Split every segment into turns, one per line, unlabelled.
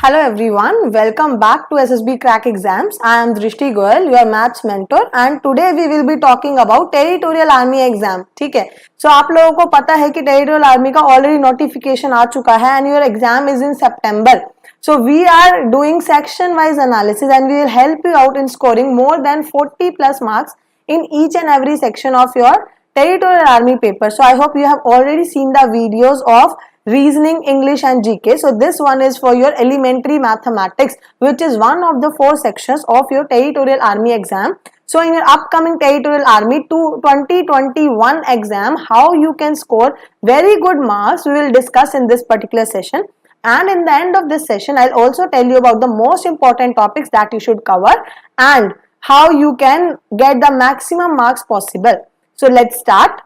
Hello everyone, welcome back to SSB Crack Exams. I am Drishti Goyal, your maths mentor, and today we will be talking about Territorial Army exam. ठीक है, so आप लोगों को पता है कि Territorial Army का already notification आ चुका है and your exam is in September. So we are doing section wise analysis and we will help you out in scoring more than 40 plus marks in each and every section of your Territorial Army paper. So I hope you have already seen the videos of reasoning, English and GK. So this one is for your elementary mathematics, which is one of the 4 sections of your Territorial Army exam. So in your upcoming Territorial Army 2021 exam, how you can score very good marks, we will discuss in this particular session. And in the end of this session, I'll also tell you about the most important topics that you should cover and how you can get the maximum marks possible. So let's start.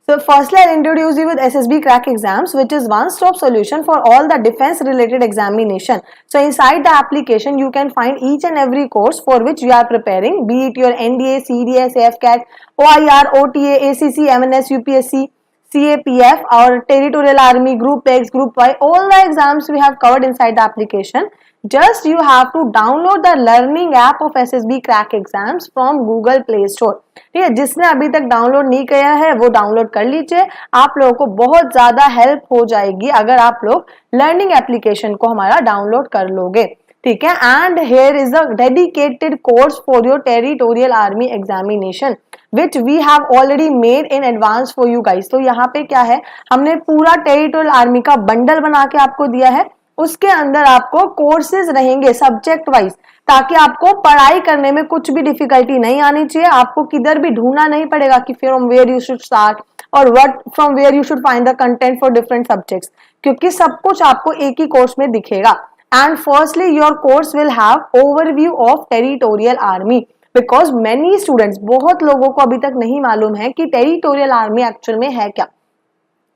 So firstly, I'll introduce you with SSB Crack Exams, which is one-stop solution for all the defense-related examination. So inside the application, you can find each and every course for which you are preparing, be it your NDA, CDS, AFCAT, OIR, OTA, ACC, MNS, UPSC, CAPF, or Territorial Army, Group X, Group Y, all the exams we have covered inside the application. Just you have to download the learning app of SSB Crack Exams from Google Play Store. ठीक है, जिसने अभी तक download नहीं किया है वो download कर लीजिए. आप लोगों को बहुत ज्यादा हेल्प हो जाएगी अगर आप लोग लर्निंग एप्लीकेशन को हमारा डाउनलोड कर लोगे. ठीक है, and here is a dedicated course for your territorial army examination which we have already made in advance for you guys. तो यहाँ पे क्या है, हमने पूरा टेरिटोरियल आर्मी का बंडल बना के आपको दिया है. उसके अंदर आपको कोर्सेज रहेंगे सब्जेक्ट वाइज, ताकि आपको पढ़ाई करने में कुछ भी डिफिकल्टी नहीं आनी चाहिए. आपको किधर भी ढूंढना नहीं पड़ेगा कि from where you should start और what from where you should find the content for different subjects, क्योंकि सब कुछ आपको एक ही कोर्स में दिखेगा. And firstly your course will have overview of territorial army, because many students, बहुत लोगों को अभी तक नहीं मालूम है कि टेरिटोरियल आर्मी एक्चुअल में है क्या.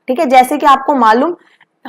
ठीक है, जैसे कि आपको मालूम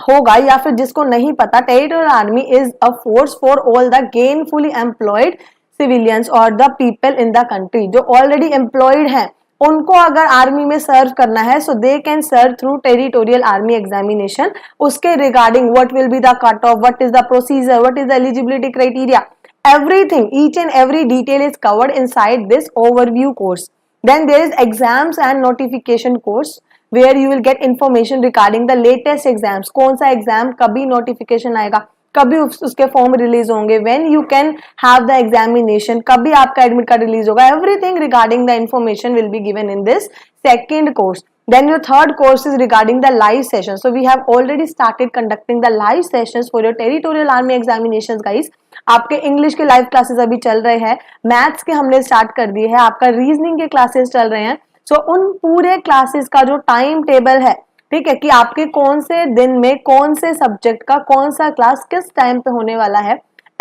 होगा या फिर जिसको नहीं पता, territorial army is a force for all the gainfully employed civilians और the people in the country. जो ऑलरेडी एम्प्लॉयड हैं उनको अगर आर्मी में सर्व करना है, so they can serve through territorial army examination. उसके regarding what will be the cut off, what is the procedure, what is the eligibility criteria, everything, each and every detail is covered inside this overview course. Then there is exams and notification course where you will get information regarding the latest exams. कौन सा exam कभी notification आएगा, कभी उसके form release होंगे, when you can have the examination, कभी आपका admit card release होगा. everything regarding the information will be given in this second course. Then your third course is regarding the live session. So we have already started conducting the live sessions for your territorial army examinations guys. आपके English के live classes अभी चल रहे हैं, maths के हमने start कर दिए हैं, आपका रीजनिंग के क्लासेस चल रहे हैं. सो उन पूरे क्लासेस का जो टाइम टेबल है, ठीक है, कि आपके कौन से दिन में कौन से सब्जेक्ट का कौन सा क्लास किस टाइम पे होने वाला है,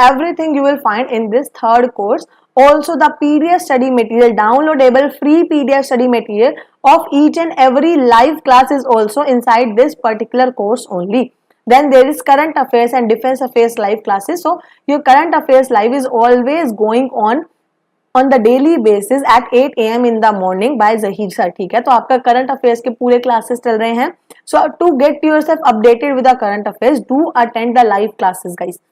everything you will find in this third course. Also the PDF study material, downloadable free PDF study material of each and every live class is also inside this particular course only. Then there is current affairs and defense affairs live classes. So your current affairs live is always going on the daily basis at 8 AM in the morning by Zahir sir. ठीक है, तो आपका current affairs के पूरे classes चल रहे हैं. So to get yourself updated with the current affairs, do attend the live classes guys.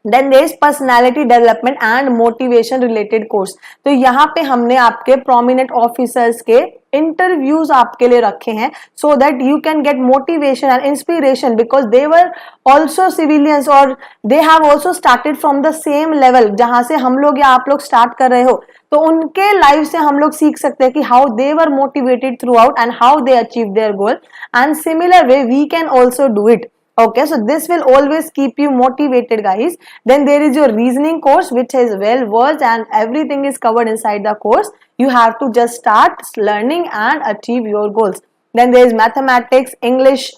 Then there is personality development and motivation related course. तो यहाँ पे हमने आपके prominent officers के interviews आपके लिए रखे हैं, so that you can get motivation and inspiration, because they were also civilians और they have also started from the same level जहाँ से हम लोग या आप लोग start कर रहे हो. तो उनके लाइफ से हम लोग सीख सकते हैं कि how they were motivated throughout and how they achieved their goal, and similar way we can also do it. Okay, so this will always keep you motivated guys. Then there is your reasoning course, which is well versed and everything is covered inside the course. You have to just start learning and achieve your goals. Then there is mathematics, English,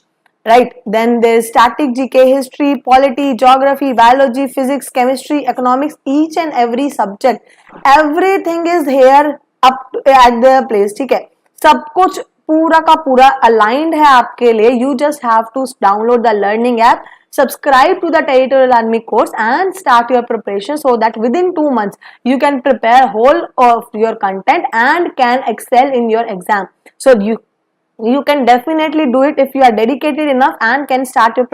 right? Then there is static, GK, history, polity, geography, biology, physics, chemistry, economics, each and every subject, everything is here up at the place. ठीक है, सब कुछ पूरा का पूरा aligned है आपके लिए. You just have to download the learning app, subscribe to the territorial army course and start your preparation, so that within 2 months you can prepare whole of your content and can excel in your exam. So you can definitely do it if you are dedicated enough and can start your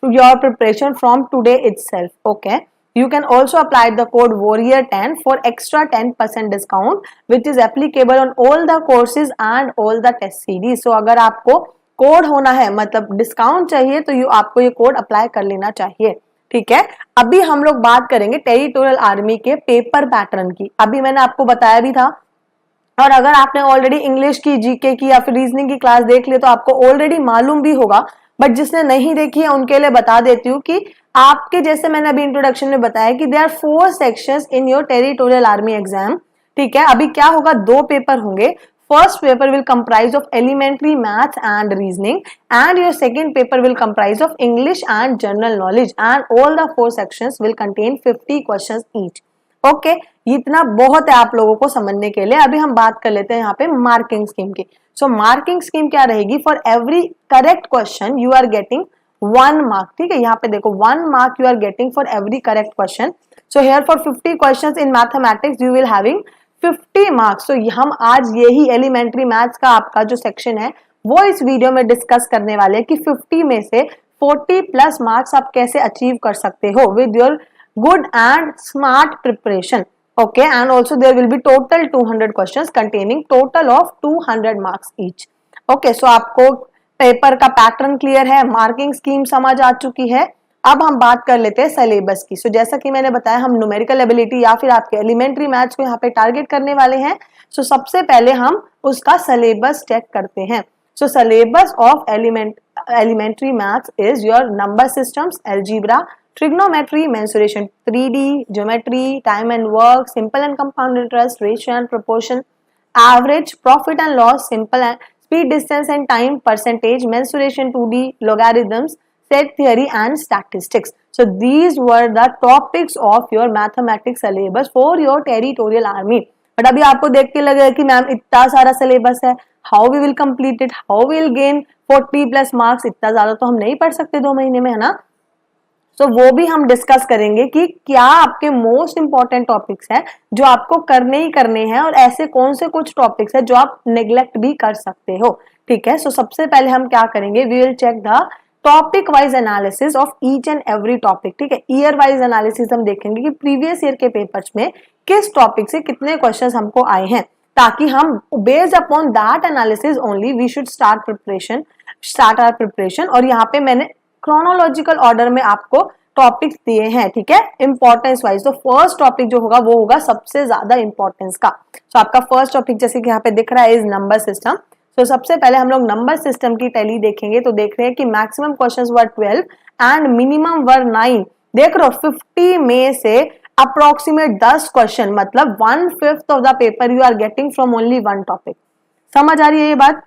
your preparation from today itself. Okay, you can also apply the code warrior10 for extra 10% discount which is applicable on all the courses and all the test series. So अगर आपको code होना है मतलब discount चाहिए तो आपको ये code apply कर लेना चाहिए. ठीक है, अभी हम लोग बात करेंगे टेरिटोरियल आर्मी के पेपर पैटर्न की. अभी मैंने आपको बताया भी था, और अगर आपने ऑलरेडी इंग्लिश की, जीके की या फिर रीजनिंग की क्लास देख ली तो आपको ऑलरेडी मालूम भी होगा, बट जिसने नहीं देखी है उनके लिए बता देती हूँ कि आपके जैसे मैंने अभी इंट्रोडक्शन में बताया कि there are 4 sections in your territorial army exam. ठीक है, अभी क्या होगा, 2 पेपर होंगे. First paper will comprise of elementary maths and reasoning, and your second paper will comprise of English and general knowledge, and all the 4 sections will contain 50 questions each. Okay, इतना बहुत है आप लोगों को समझने के लिए. अभी हम बात कर लेते हैं यहाँ पे मार्किंग स्कीम की. सो मार्किंग स्कीम क्या रहेगी, for every correct question you are getting 1 mark. ठीक है, यहाँ पे देखो 1 mark you are getting for every correct question. So here for 50 questions in mathematics you will having 50 marks. तो हम आज यही एलिमेंट्री मैथ्स का आपका जो सेक्शन है वो इस वीडियो में डिस्कस करने वाले हैं कि 50 में से 40 प्लस मार्क्स आप कैसे अचीव कर सकते हो with your good and smart preparation. Okay, and also there will be total 200 questions containing total of 200 marks each. Okay, so आपको पेपर का पैटर्न क्लियर है, मार्किंग स्कीम समझ आ चुकी है. अब हम बात कर लेते हैं सिलेबस की. सो जैसा कि मैंने बताया हम न्यूमेरिकल एबिलिटी या फिर आपके एलिमेंट्री मैथ्स को यहाँ पे टारगेट करने वाले हैं. सो सबसे पहले हम उसका सिलेबस चेक करते हैं. So syllabus of elementary maths is your number systems, algebra, trigonometry, mensuration, 3D, geometry, time and work, simple and compound interest, ratio and proportion, average, profit and loss, simple and speed, distance and time, percentage, mensuration, 2D, logarithms, set theory and statistics. So these were the topics of your mathematics syllabus for your territorial army. But अभी आपको देख के लगेगा कि ma'am इतना सारा syllabus है, how we will complete it, how we will gain 40 plus marks. इतना ज्यादा तो हम नहीं पढ़ सकते 2 महीने में, है ना. तो वो भी हम डिस्कस करेंगे कि क्या आपके मोस्ट इंपॉर्टेंट टॉपिक्स है जो आपको करने ही करने हैं और ऐसे कौन से कुछ टॉपिक्स है जो आप नेग्लेक्ट भी कर सकते हो. ठीक है, सो सबसे पहले हम क्या करेंगे, we will check the topic wise analysis of each and every topic. ठीक है, ईयर वाइज एनालिसिस हम देखेंगे कि प्रीवियस ईयर के पेपर्स में किस टॉपिक से कितने क्वेश्चंस हमको आए हैं, ताकि हम based upon that analysis only we should start our preparation. और यहाँ पे मैंने क्रोनोलॉजिकल ऑर्डर में आपको टॉपिक्स दिए हैं. ठीक है, इंपॉर्टेंस वाइज. तो फर्स्ट टॉपिक जो होगा वो होगा सबसे ज्यादा इंपॉर्टेंस का. तो आपका फर्स्ट टॉपिक जैसे कि यहाँ पे दिख रहा है इज नंबर सिस्टम. तो सबसे पहले हम लोग नंबर सिस्टम की टैली देखेंगे. तो देख रहे हैं कि maximum questions were 12 and minimum were 9. देख रहे हो 50 में से अप्रोक्सीमेट 10 क्वेश्चन मतलब 1/5 of the paper you are getting from only 1 topic. समझ आ रही है ये बात.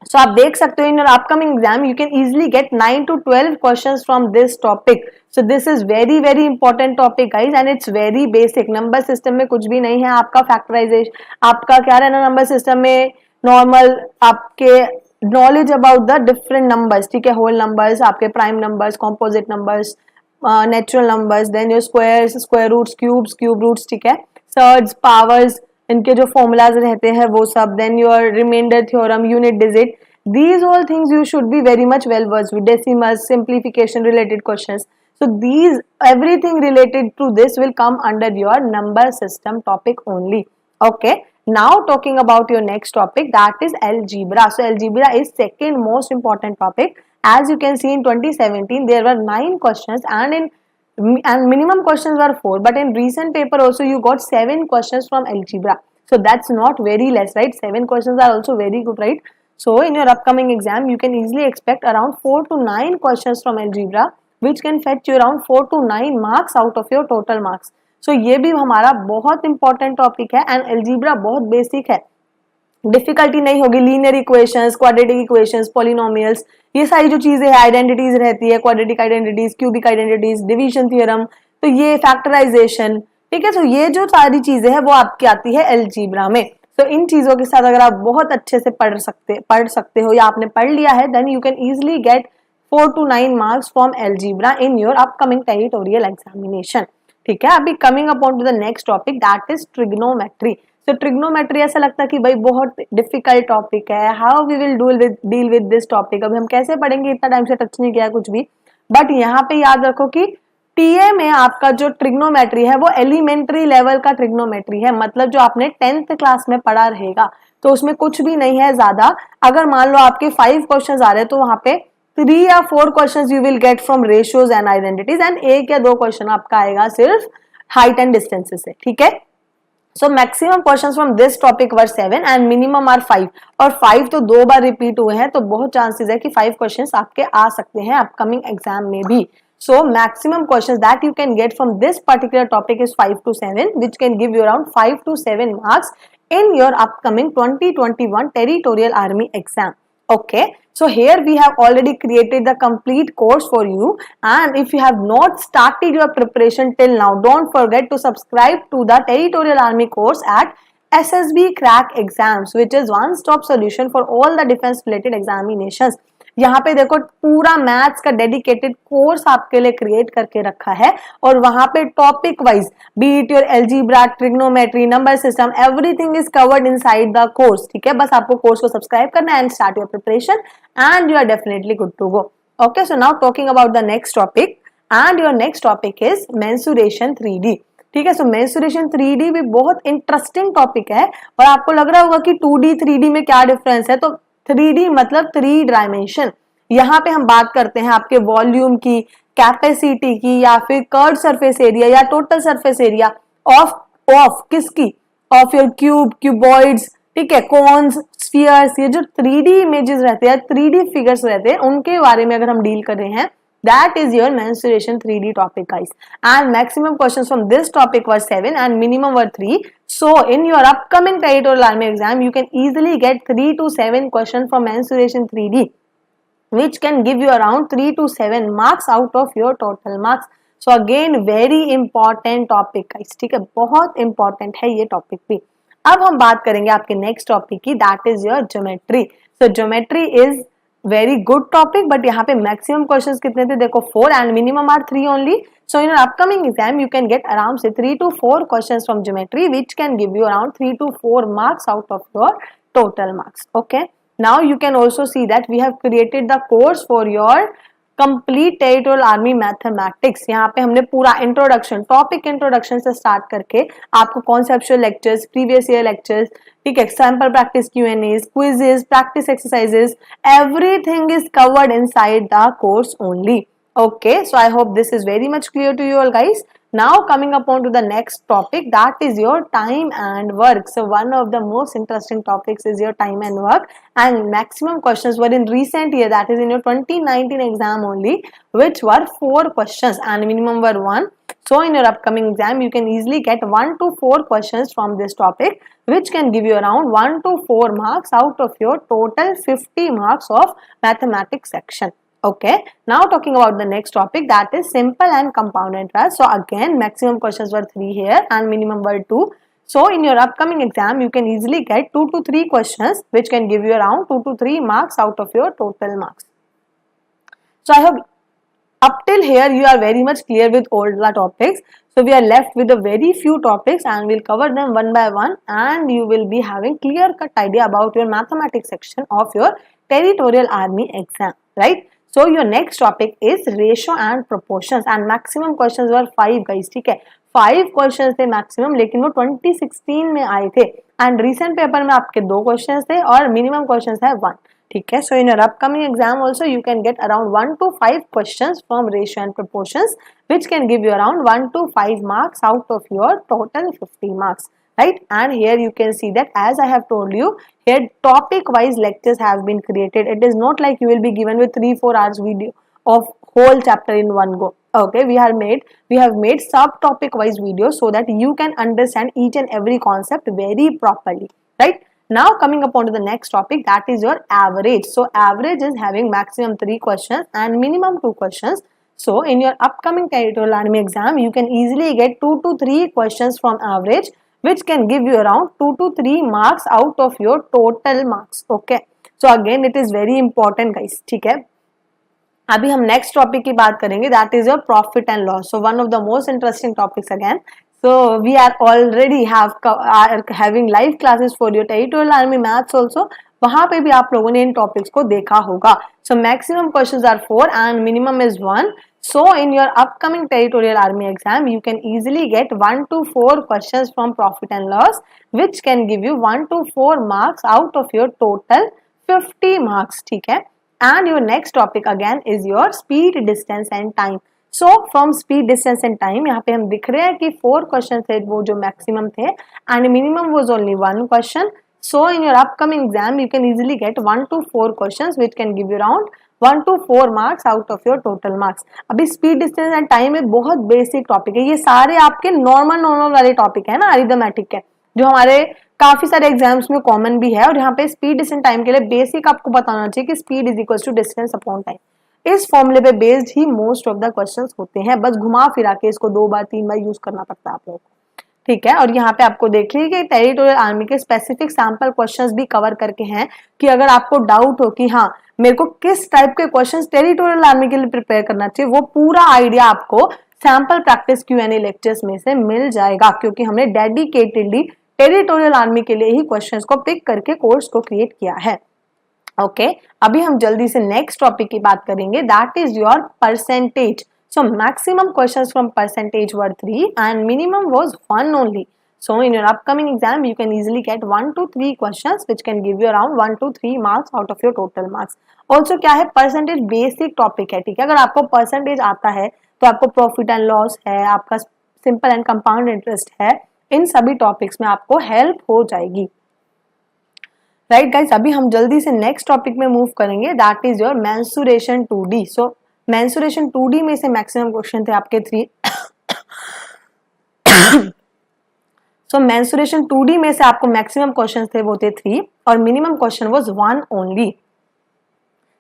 सो आप देख सकते हो इन your upcoming exam you can easily gate 9 to 12 questions from this topic. So this is very very important topic guys and it's very basic. Number system में कुछ भी नहीं है. आपका फैक्टराइजेशन, आपका क्या रहना नंबर सिस्टम में, नॉर्मल आपके knowledge about the different numbers. ठीक है, होल नंबर्स, आपके prime numbers, composite numbers, natural numbers, then your squares, square roots, cubes, cube roots. ठीक है, सर्ड्स, पावर्स, इनके जो फॉर्मूलाज रहते हैं वो सब, then your remainder theorem, unit digit, these all things you should be very much well versed with. Decimals, simplification related questions. So these everything related to this will come under your number system topic only. Okay, now talking about your next topic, that is algebra. So algebra is second most important topic. As you can see in 2017 there were 9 questions and minimum questions were 4, but in recent paper also you got 7 questions from algebra. So that's not very less, right? 7 questions are also very good, right? So in your upcoming exam you can easily expect around 4 to 9 questions from algebra which can fetch you around 4 to 9 marks out of your total marks. So ये भी हमारा बहुत important topic है and algebra बहुत basic है, difficulty नहीं होगी. Linear equations, quadratic equations, polynomials, ये सारी जो चीजें हैं, आइडेंटिटीज रहती है, quadratic identities, cubic identities, division theorem, तो ये फैक्टराइजेशन. ठीक है, तो ये जो सारी चीजें हैं वो आपकी आती है अलजेब्रा में. तो इन चीजों के साथ अगर आप बहुत अच्छे से पढ़ सकते हो या आपने पढ़ लिया है then you can easily get 4 to 9 marks from algebra in your upcoming territorial examination. ठीक है, अभी coming upon to the next topic that is trigonometry. So trigonometry ऐसा लगता है कि भाई बहुत डिफिकल्ट टॉपिक है, how we will deal with this topic. अभी हम कैसे पढ़ेंगे, इतना टाइम से टच नहीं किया कुछ भी. बट यहाँ पे याद रखो कि टीए में आपका जो ट्रिग्नोमेट्री है वो एलिमेंट्री लेवल का ट्रिग्नोमेट्री है, मतलब जो आपने 10th क्लास में पढ़ा रहेगा, तो उसमें कुछ भी नहीं है ज्यादा। अगर मान लो आपके 5 क्वेश्चन आ रहे हैं तो वहां पे 3 या 4 question you will get from ratios and identities, and 1 या 2 क्वेश्चन आपका आएगा सिर्फ हाइट एंड डिस्टेंसेस से, ठीक है। So maximum questions from this topic were 7 and minimum are 5, और 5 तो 2 बार रिपीट हुए हैं, तो बहुत चांसेस है कि 5 क्वेश्चंस आपके आ सकते हैं अपकमिंग एग्जाम में भी। So maximum questions that you can get from this particular topic is 5 to 7, which can give you around 5 to 7 marks in your upcoming 2021 Territorial Army exam. Okay, so here we have already created the complete course for you, and if you have not started your preparation till now, don't forget to subscribe to the Territorial Army course at SSB Crack Exams, which is one-stop solution for all the defense-related examinations. यहाँ पे देखो पूरा maths का dedicated course आपके लिए create करके रखा है, और वहां पे topic wise be it your algebra, trigonometry, number system, everything is covered inside the course, ठीक है। बस आपको कोर्स को सब्सक्राइब करना है and start your preparation and you are definitely good to go. Okay, so now talking about the next topic, and your next topic is mensuration 3D, ठीक है। सो mensuration 3D भी बहुत इंटरेस्टिंग टॉपिक है, और आपको लग रहा होगा कि 2D 3D में क्या डिफरेंस है, तो 3D मतलब 3 डायमेंशन। यहाँ पे हम बात करते हैं आपके वॉल्यूम की, कैपेसिटी की, या फिर कर्व सरफेस एरिया या टोटल सरफेस एरिया ऑफ किसकी, ऑफ योर क्यूब, क्यूबॉइड्स, ठीक है, कॉन्स, स्फीयर्स। ये जो 3D इमेजेस रहते हैं, 3D फिगर्स रहते हैं, उनके बारे में अगर हम डील कर रहे हैं, that is your mensuration 3D topic, guys, and maximum questions from this topic were 7 and minimum were 3. So in your upcoming Territorial Army exam you can easily get 3 to 7 questions from mensuration 3D, which can give you around 3 to 7 marks out of your total marks. So again very important topic, guys, ठीक है, बहुत important है ये topic भी। अब हम बात करेंगे आपके next topic की, that is your geometry. So geometry is very good topic, but यहाँ पे मैक्सिमम क्वेश्चंस कितने थे देखो 4 and minimum are 3 only. So in upcoming exam you can get around से 3 to 4 questions from geometry, which can give you around 3 to 4 marks out of your total marks. Okay, now you can also see that we have created the course for your complete territorial army mathematics. यहाँ पे हमने पूरा introduction, topic introduction से start करके आपको conceptual lectures, previous year lectures, ठीक है, sample practice Q&As, quizzes, practice exercises, everything is covered inside the course only. Okay, so I hope this is very much clear to you all, guys. Now coming upon to the next topic, that is your time and work. So one of the most interesting topics is your time and work, and maximum questions were in recent year, that is in your 2019 exam only, which were 4 questions and minimum were 1. So in your upcoming exam you can easily get 1 to 4 questions from this topic, which can give you around 1 to 4 marks out of your total 50 marks of mathematics section. Okay, now talking about the next topic, that is simple and compound interest. So again maximum questions were 3 here and minimum were 2. So in your upcoming exam you can easily get 2 to 3 questions which can give you around 2 to 3 marks out of your total marks. So I hope up till here you are very much clear with all the topics. So we are left with a very few topics and we'll cover them one by one, and you will be having clear cut idea about your mathematics section of your Territorial Army exam, right? So your next topic is ratio and proportions, and maximum questions were 5, guys, ठीक है, 5 questions थे maximum, लेकिन वो 2016 में आए थे, and recent paper में आपके 2 questions थे और minimum questions है 1, ठीक है। So in your upcoming exam also you can get around 1 to 5 questions from ratio and proportions, which can give you around 1 to 5 marks out of your total 50 marks. Right, and here you can see that as I have told you, here topic wise lectures have been created. It is not like you will be given with 3-4 hours video of whole chapter in one go. Okay, we have made subtopic wise videos so that you can understand each and every concept very properly, right? Now coming upon to the next topic, that is your average. So average is having maximum 3 questions and minimum 2 questions. So in your upcoming Territorial Army exam you can easily get 2 to 3 questions from average, which can give you around 2 to 3 marks out of your total marks. Okay, so again it is very important, guys, ठीक है। अभी हम next topic की बात करेंगे, that is your profit and loss. So one of the most interesting topics again. So we are already having live classes for your Territorial Army maths also, वहां पे भी आप लोगों ने इन टॉपिक्स को देखा होगा. So maximum questions are 4 and minimum is 1. So in your upcoming territorial army exam, you can easily get 1 to 4 questions from profit and loss, which can give you 1 to 4 marks out of your total 50 marks. ठीक है. And your next topic again is your speed, distance and time. So from speed, distance and time, यहाँ पे हम दिख रहे हैं कि 4 questions थे वो जो maximum थे and minimum was only 1 question. So in your upcoming exam, you can easily get 1 to 4 questions, which can give you around 1 to 4 marks out of your total marks. अभी स्पीड, डिस्टेंस एंड टाइम एक बहुत basic topic है. ये सारे आपके normal वाले topic है ना, अरिथमेटिक के, जो हमारे काफी सारे एग्जाम्स में कॉमन भी है. और यहाँ पे स्पीड, डिस्टेंस, टाइम के लिए बेसिक आपको बताना चाहिए कि speed is equal to distance upon time. इस फॉर्मूले पे बेस्ड ही मोस्ट ऑफ द क्वेश्चंस होते हैं. बस घुमा फिरा के इसको 2 बार 3 बार यूज करना पड़ता है आप लोगों को. ठीक है. और यहाँ पे आपको देख लीजिए कि टेरिटोरियल आर्मी के स्पेसिफिक सैंपल क्वेश्चंस भी कवर करके हैं कि अगर आपको डाउट हो कि हाँ मेरे को किस टाइप के क्वेश्चंस टेरिटोरियल आर्मी के लिए प्रिपेयर करना चाहिए, वो पूरा आइडिया आपको सैंपल प्रैक्टिस Q&A लेक्चर्स में से मिल जाएगा, क्योंकि हमने डेडिकेटेडली टेरिटोरियल आर्मी के लिए ही क्वेश्चंस को पिक करके कोर्स को क्रिएट किया है. ओके. अभी हम जल्दी से नेक्स्ट टॉपिक की बात करेंगे, that is your percentage. So maximum questions from percentage were 3 and minimum was 1 only. So in your upcoming exam, you can easily get 1 to 3 questions which can give you around 1 to 3 marks out of your total marks. Also क्या है, percentage basic topic है. ठीक है. अगर आपको percentage आता है तो आपको profit and loss है, आपका simple and compound interest है, इन सभी topics में आपको help हो जाएगी. Right guys, अभी हम जल्दी से next topic में move करेंगे, that is your mensuration 2D. So mensuration 2D में से मैक्सिमम क्वेश्चन थे आपके 3. सो मेंसुरेशन 2D में से आपको मैक्सिमम क्वेश्चन थे वो थे 3 और minimum question was 1 only.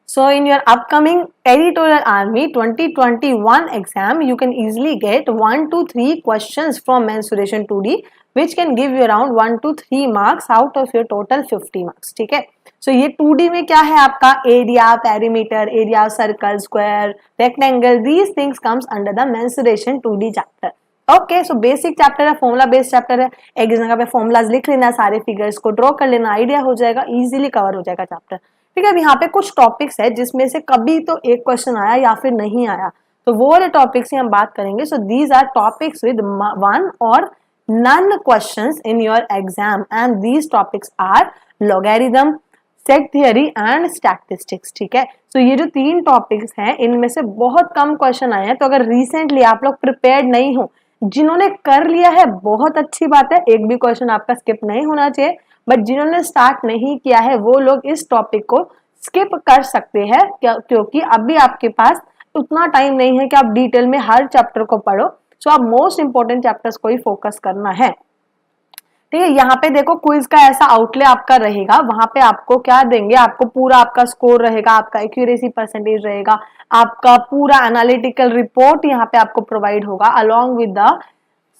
So in your upcoming territorial army 2021 exam, you can easily get 1 to 3 questions from mensuration 2D, which can give you around 1 to 3 marks out of your total 50 marks. ठीक है. So ये 2D में क्या है आपका area, perimeter, area, circle, square, rectangle, these things comes under the mensuration 2D chapter. Okay. So basic chapter है, formula based chapter है. एक जगह पे फॉर्मूलाज लिख लेना, सारे फिगर्स को ड्रॉ कर लेना, आइडिया हो जाएगा, इजीली कवर हो जाएगा चैप्टर. ठीक है. अब यहाँ पे कुछ टॉपिक्स है जिसमें से कभी तो एक क्वेश्चन आया या फिर नहीं आया, तो वो वाले टॉपिक्स ही हम बात करेंगे. So these are topics with 1 और none questions in your exam and these topics are logarithm, set theory and statistics. ठीक है. सो ये जो 3 टॉपिक्स हैं इनमें से बहुत कम क्वेश्चन आए हैं. तो अगर रिसेंटली आप लोग प्रिपेयर्ड नहीं हो, जिन्होंने कर लिया है बहुत अच्छी बात है, एक भी क्वेश्चन आपका स्किप नहीं होना चाहिए. बट जिन्होंने स्टार्ट नहीं किया है वो लोग इस टॉपिक को स्किप कर सकते हैं, क्योंकि अभी आपके पास उतना टाइम नहीं है कि आप डिटेल में हर चैप्टर को पढ़ो. सो आप मोस्ट इंपॉर्टेंट चैप्टर्स को ही फोकस करना है. ठीक है. यहाँ पे देखो क्विज का ऐसा आउटले आपका रहेगा, वहां पे आपको क्या देंगे, आपको पूरा आपका स्कोर रहेगा, आपका एक्यूरेसी परसेंटेज रहेगा, आपका पूरा एनालिटिकल रिपोर्ट यहाँ पे आपको प्रोवाइड होगा अलोंग विद द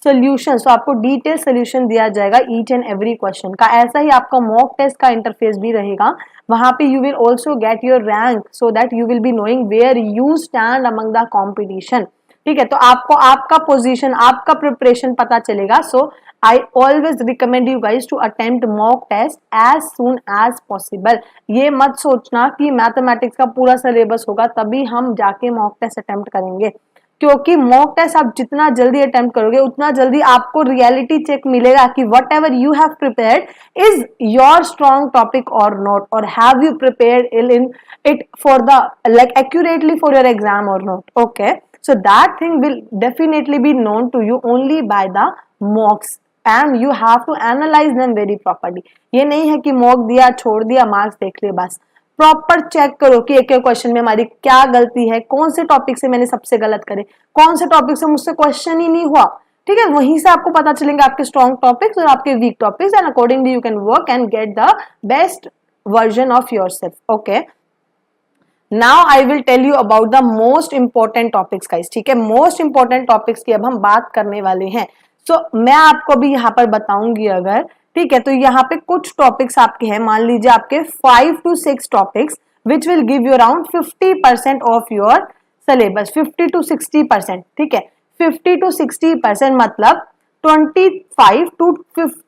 सोल्यूशन. सो आपको डिटेल सोल्यूशन दिया जाएगा ईच एंड एवरी क्वेश्चन का. ऐसा ही आपका मॉक टेस्ट का इंटरफेस भी रहेगा, वहां पे you will also get your rank so that you will be knowing where you stand among the competition. ठीक है. तो आपको आपका पोजीशन, आपका प्रिपरेशन पता चलेगा. सो I always recommend you guys to attempt mock test as soon as possible. ये मत सोचना कि मैथमेटिक्स का पूरा सिलेबस होगा तभी हम जाके मॉक टेस्ट अटेम्प्ट करेंगे, क्योंकि मॉक टेस्ट आप जितना जल्दी अटेम्प्ट करोगे उतना जल्दी आपको रियलिटी चेक मिलेगा कि whatever you have prepared is your strong topic और नॉट, और have you prepared in it for the like accurately for your exam और not. Okay. So that thing will definitely be known to you only by the mocks and you have to analyze them very properly. ये नहीं है कि mock दिया छोड़ दिया marks देख लिए बस. प्रॉपर चेक करो कि एक एक क्वेश्चन में हमारी क्या गलती है, कौन से टॉपिक से मैंने सबसे गलत करे, कौन से टॉपिक से मुझसे क्वेश्चन ही नहीं हुआ. ठीक है. वहीं से आपको पता चलेंगे आपके स्ट्रॉन्ग टॉपिक्स और आपके weak topics, and accordingly you can work and get the best version of yourself. Okay. Now I will tell you about the most important topics guys. ठीक है. मोस्ट इंपॉर्टेंट टॉपिक्स की अब हम बात करने वाले हैं. सो मैं आपको भी यहाँ पर बताऊंगी अगर, ठीक है. तो यहाँ पे कुछ टॉपिक्स आपके हैं, मान लीजिए आपके 5 to 6 topics which will give you around 50% of your syllabus. 50 to 60%. ठीक है. 50 to 60% मतलब 25 to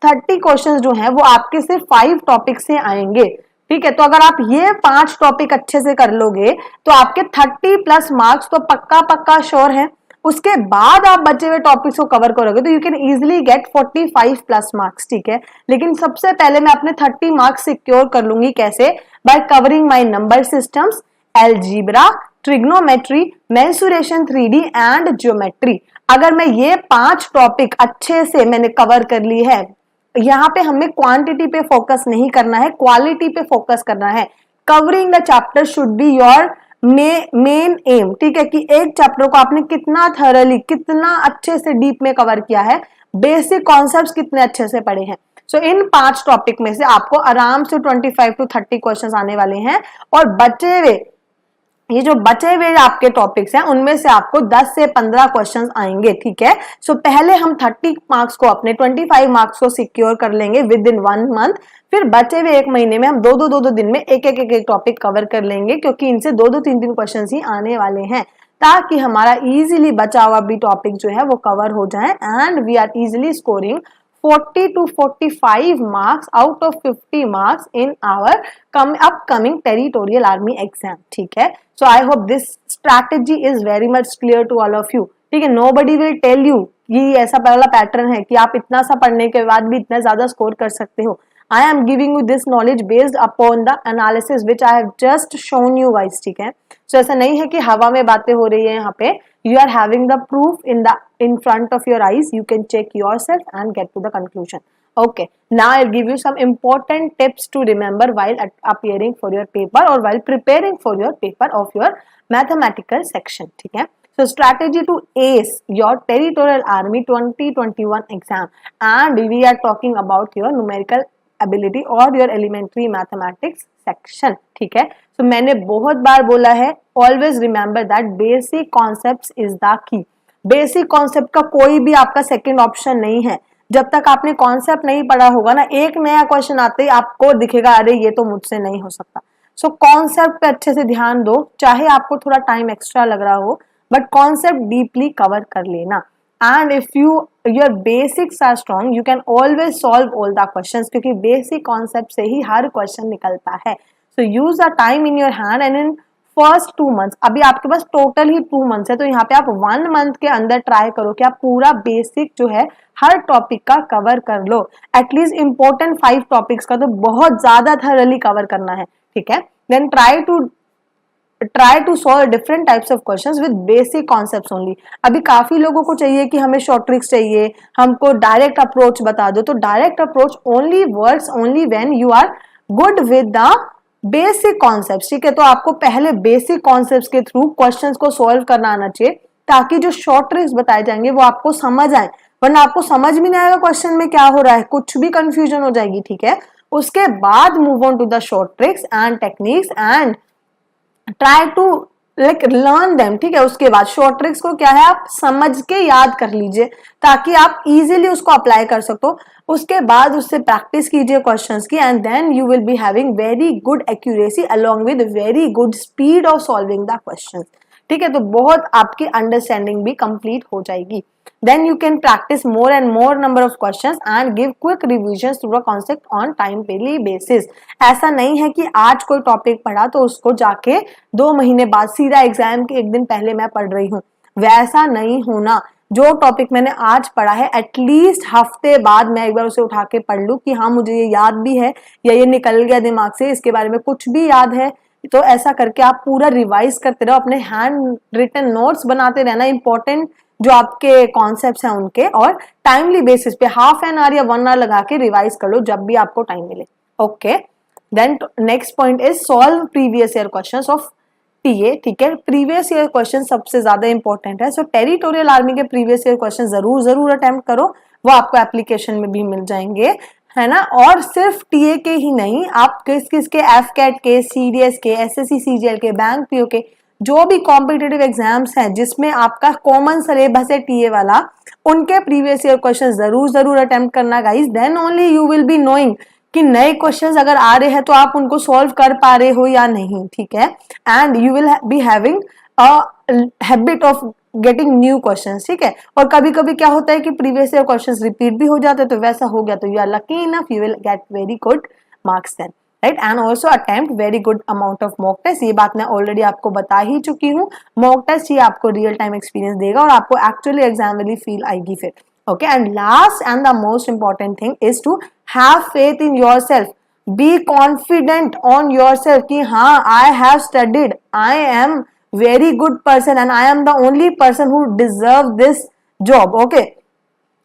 30 क्वेश्चन जो हैं वो आपके सिर्फ 5 टॉपिक से आएंगे. ठीक है। तो अगर आप ये 5 टॉपिक अच्छे से कर लोगे तो आपके 30+ मार्क्स तो पक्का पक्का श्योर है। उसके बाद आप बचे हुए टॉपिक्स को कवर करोगे तो you can easily gate 45+ marks, ठीक है। लेकिन सबसे पहले मैं अपने 30 मार्क्स सिक्योर कर लूंगी, कैसे? Bye covering my number systems, algebra, trigonometry, mensuration, 3D and geometry. अगर मैं ये 5 टॉपिक अच्छे से मैंने कवर कर ली है, यहाँ पे हमें क्वांटिटी पे फोकस नहीं करना है, क्वालिटी पे फोकस करना है। Covering the chapter should be your main M, ठीक है, कि एक चैप्टर को आपने कितना थरली, कितना अच्छे से डीप में कवर किया है, बेसिक कॉन्सेप्ट्स कितने अच्छे से पढ़े हैं। सो इन 5 टॉपिक में से आपको आराम से 25 to 30 क्वेश्चंस आने वाले हैं, और बचे हुए ये जो बचे हुए आपके टॉपिक्स हैं उनमें से आपको 10 से 15 क्वेश्चंस आएंगे, ठीक है। सो पहले हम 30 मार्क्स को, अपने 25 मार्क्स को सिक्योर कर लेंगे विद इन 1 मंथ। फिर बचे हुए 1 महीने में हम दो दिन में एक टॉपिक कवर कर लेंगे, क्योंकि इनसे 3 क्वेश्चन ही आने वाले हैं, ताकि हमारा इजीली बचा हुआ भी टॉपिक जो है वो कवर हो जाए and we are easily scoring 40 to 45 marks out of 50 marks in our upcoming territorial army exam, ठीक है। So I hope this strategy is very much clear to all of you, ठीक है। Nobody will tell you ये ऐसा पहला pattern है कि आप इतना सा पढ़ने के बाद भी इतना ज्यादा स्कोर कर सकते हो। I am giving you this knowledge based upon the analysis which I have just shown you guys, ठीक है। So ऐसा नहीं है कि हवा में बातें हो रही है यहाँ पे, you are having the proof in front of your eyes, you can check yourself and get to the conclusion. Okay, now I'll give you some important tips to remember while appearing for your paper or while preparing for your paper of your mathematical section, ठीक है। So strategy to ace your territorial army 2021 exam, and we are talking about your numerical ability और your elementary mathematics section, ठीक है। So मैंने बहुत बार बोला है, always remember that basic concepts is the key. Basic concept का कोई भी आपका सेकंड ऑप्शन नहीं है। जब तक आपने कॉन्सेप्ट नहीं पढ़ा होगा ना, एक नया क्वेश्चन आते ही आपको दिखेगा अरे ये तो मुझसे नहीं हो सकता। सो कॉन्सेप्ट पे अच्छे से ध्यान दो, चाहे आपको थोड़ा टाइम एक्स्ट्रा लग रहा हो, बट कॉन्सेप्ट डीपली कवर कर लेना। And if your basics are strong you can always solve all the questions, क्योंकि बेसिक कॉन्सेप्ट से ही हर क्वेश्चन निकलता है। So use the time in your hand and in first 2 months, अभी आपके पास टोटल ही 2 मंथ्स है, तो यहाँ पे आप 1 मंथ के अंदर ट्राई करो कि आप पूरा बेसिक जो है हर टॉपिक का कवर कर लो। एटलीस्ट इंपॉर्टेंट 5 टॉपिक्स का तो बहुत ज्यादा थरली कवर करना है, ठीक है। Then try to solve different types of questions with basic concepts only. अभी काफी लोगों को चाहिए कि हमें शॉर्ट ट्रिक्स चाहिए, हमको डायरेक्ट अप्रोच बता दो, तो direct approach only works only when you are good with the basic concepts, ठीक है। तो आपको पहले बेसिक कॉन्सेप्ट्स के थ्रू क्वेश्चंस को सॉल्व करना आना चाहिए, ताकि जो शॉर्ट ट्रिक्स बताए जाएंगे वो आपको समझ आए, वरना आपको समझ भी नहीं आएगा क्वेश्चन में क्या हो रहा है, कुछ भी कंफ्यूजन हो जाएगी, ठीक है। उसके बाद move on to the short tricks and techniques and try to learn them, ठीक है। उसके बाद शॉर्ट ट्रिक्स को क्या है, आप समझ के याद कर लीजिए, ताकि आप इजीली उसको अप्लाई कर सको। उसके बाद उससे प्रैक्टिस कीजिए क्वेश्चंस की, and then you will be having very good accuracy along with very good speed of solving the questions, ठीक है। तो बहुत आपकी अंडरस्टैंडिंग भी कंप्लीट हो जाएगी। Then you can practice more and more number of questions and give quick revision through the concept on time daily basis. ऐसा नहीं है कि आज कोई टॉपिक पढ़ा तो उसको जाके 2 महीने बाद सीधा एग्जाम के 1 दिन पहले मैं पढ़ रही हूँ, वैसा नहीं होना। जो टॉपिक मैंने आज पढ़ा है एटलीस्ट हफ्ते बाद मैं एक बार उसे उठा के पढ़ लूं कि हाँ मुझे ये याद भी है या ये निकल गया दिमाग से, इसके बारे में कुछ भी याद है। तो ऐसा करके आप पूरा रिवाइज करते रहो, अपने हैंड रिटन नोट्स बनाते रहना, इंपॉर्टेंट जो आपके कॉन्सेप्ट्स हैं उनके, और टाइमली बेसिस पे हाफ एन आवर या 1 आवर लगा के रिवाइज कर लो जब भी आपको टाइम मिले। Okay, then next point is solve previous year questions of TA, ठीक है। प्रीवियस ईयर क्वेश्चन सबसे ज्यादा इंपॉर्टेंट है। सो टेरिटोरियल आर्मी के प्रीवियस ईयर क्वेश्चन जरूर अटेम्प्ट करो, वो आपको एप्लीकेशन में भी मिल जाएंगे, है ना। और सिर्फ टीए के ही नहीं, आप किस के एफकेट के, सीडीएस के, एसएससी सीजीएल के, बैंक पीओ के, जो भी कॉम्पिटिटिव एग्जाम्स हैं जिसमें आपका कॉमन सिलेबस है टीए वाला, उनके प्रीवियस ईयर क्वेश्चन जरूर अटेम्प्ट करना guys. Then only you will be knowing कि नए क्वेश्चंस अगर आ रहे हैं तो आप उनको सॉल्व कर पा रहे हो या नहीं, ठीक है। And you will be having a habit of getting new questions, ठीक है। और कभी कभी क्या होता है कि प्रीवियस ईयर क्वेश्चंस रिपीट भी हो जाते हैं, तो वैसा हो गया तो you are lucky enough, you will get very good marks then. Right, and also attempt very good amount of mock test. ये बात मैं ऑलरेडी आपको बता ही चुकी हूँ। मॉक टेस्ट ये आपको रियल टाइम एक्सपीरियंस देगा और आपको एक्चुअली एग्जाम वाली फील आएगी फिर। Okay, and last and the most important thing is to have faith in yourself, be confident on yourself कि हाँ, I have studied, I am very good person and I am the only person who deserve this job. Okay,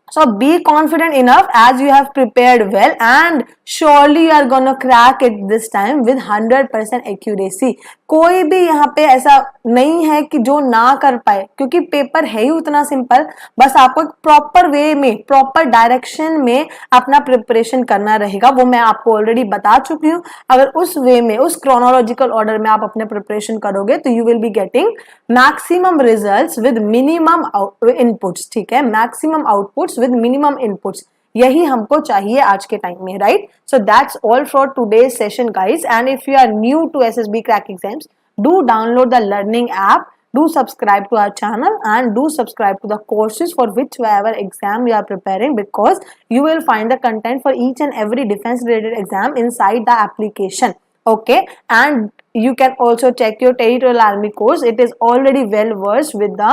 so be confident enough as you have prepared well and surely you are gonna crack it this time with 100% accuracy. कोई भी यहाँ पे ऐसा नहीं है कि जो ना कर पाए, क्योंकि पेपर है ही उतना सिंपल। बस आपको एक प्रॉपर वे में, प्रॉपर डायरेक्शन में अपना प्रिपरेशन करना रहेगा। वो मैं आपको ऑलरेडी बता चुकी हूँ। अगर उस वे में, उस क्रोनोलॉजिकल ऑर्डर में आप अपने प्रिपरेशन करोगे तो you will be getting maximum results with minimum inputs. ठीक है, maximum outputs with minimum inputs, यही हमको चाहिए आज के टाइम में, right? So that's all for today's session guys, and if you are new to SSB crack exams, do download the learning app, do subscribe to our channel and do subscribe to the courses for whichever exam you are preparing, because you will find the content for each and every defense related exam inside the application. Okay, and you can also check your territorial army course. It is already well versed with the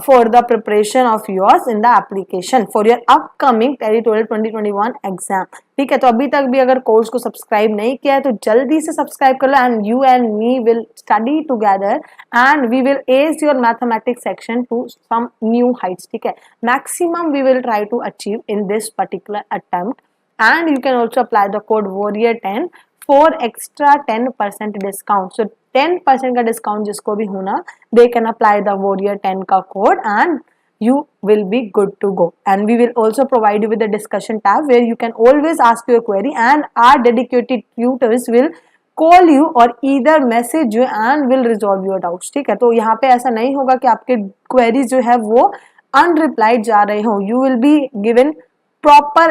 for the preparation of yours in the application for your upcoming territorial 2021 exam. ठीक है, तो अभी तक भी अगर course को subscribe नहीं किया है तो जल्दी से सब्सक्राइब कर लो, and you and me will study together and we will edge your mathematics section to some new heights. ठीक है, maximum we will try to achieve in this particular attempt, and you can also apply the code warrior 10 for extra 10% discount. So 10% का discount जिसको भी होना, they can apply the warrior 10 का code and you will be good to go. And we will also provide you with a discussion tab where you can always ask your query and our dedicated tutors will call you or either message you and will resolve your doubts. ठीक है, तो यहाँ पे ऐसा नहीं होगा कि आपके queries जो है वो unreplied जा रहे हो. You will be given proper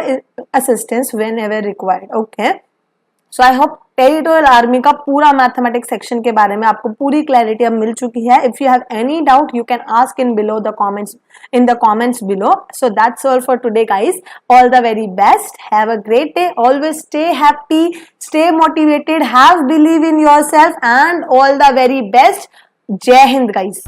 assistance whenever required. Okay. So I hope territorial army का पूरा मैथमेटिक्स सेक्शन के बारे में आपको पूरी क्लैरिटी अब मिल चुकी है. If you have any doubt you can ask in the comments below. So that's all for today guys. All the very best. Have a great day. Always stay happy, stay motivated, have believe in yourself and all the very best. जय Hind guys.